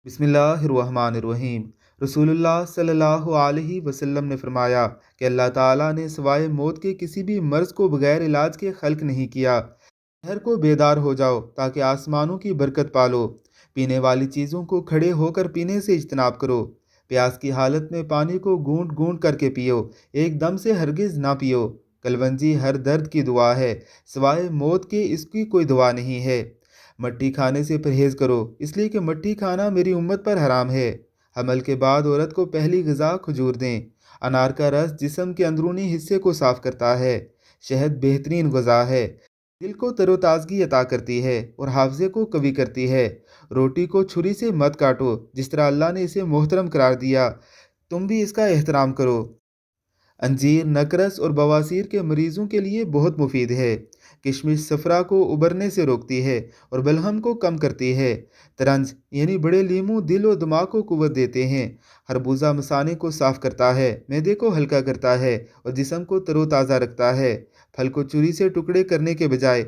بسم اللہ الرحمن الرحیم۔ رسول اللہ صلی اللہ علیہ وسلم نے فرمایا کہ اللہ تعالیٰ نے سوائے موت کے کسی بھی مرض کو بغیر علاج کے خلق نہیں کیا۔ سحر کو بیدار ہو جاؤ تاکہ آسمانوں کی برکت پالو۔ پینے والی چیزوں کو کھڑے ہو کر پینے سے اجتناب کرو۔ پیاس کی حالت میں پانی کو گونٹ گونٹ کر کے پیو، ایک دم سے ہرگز نہ پیو۔ کلونجی ہر درد کی دعا ہے، سوائے موت کے اس کی کوئی دعا نہیں ہے۔ مٹی کھانے سے پرہیز کرو، اس لیے کہ مٹی کھانا میری امت پر حرام ہے۔ حمل کے بعد عورت کو پہلی غذا کھجور دیں۔ انار کا رس جسم کے اندرونی حصے کو صاف کرتا ہے۔ شہد بہترین غذا ہے، دل کو تر و تازگی عطا کرتی ہے اور حافظے کو قوی کرتی ہے۔ روٹی کو چھری سے مت کاٹو، جس طرح اللہ نے اسے محترم قرار دیا تم بھی اس کا احترام کرو۔ انجیر نقرس اور بواسیر کے مریضوں کے لیے بہت مفید ہے۔ کشمش صفرا کو ابھرنے سے روکتی ہے اور بلہم کو کم کرتی ہے۔ ترنج یعنی بڑے لیموں دل و دماغ کو قوت دیتے ہیں۔ خربوزہ مثانے کو صاف کرتا ہے، معدے کو ہلکا کرتا ہے اور جسم کو تر و تازہ رکھتا ہے۔ پھل کو چھری سے ٹکڑے کرنے کے بجائے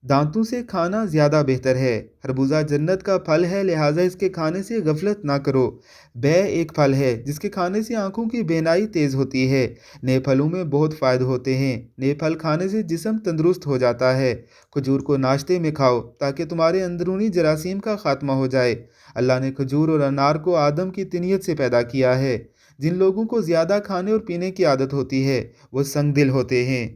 دانتوں سے کھانا زیادہ بہتر ہے۔ خربوزہ جنت کا پھل ہے، لہٰذا اس کے کھانے سے غفلت نہ کرو۔ بے ایک پھل ہے جس کے کھانے سے آنکھوں کی بینائی تیز ہوتی ہے۔ نئے پھلوں میں بہت فائدے ہوتے ہیں۔ نئے پھل کھانے سے جسم تندرست ہو جاتا ہے۔ کھجور کو ناشتے میں کھاؤ تاکہ تمہارے اندرونی جراثیم کا خاتمہ ہو جائے۔ اللہ نے کھجور اور انار کو آدم کی طینت سے پیدا کیا ہے۔ جن لوگوں کو زیادہ کھانے اور پینے کی عادت ہوتی ہے وہ سنگ دل ہوتے ہیں۔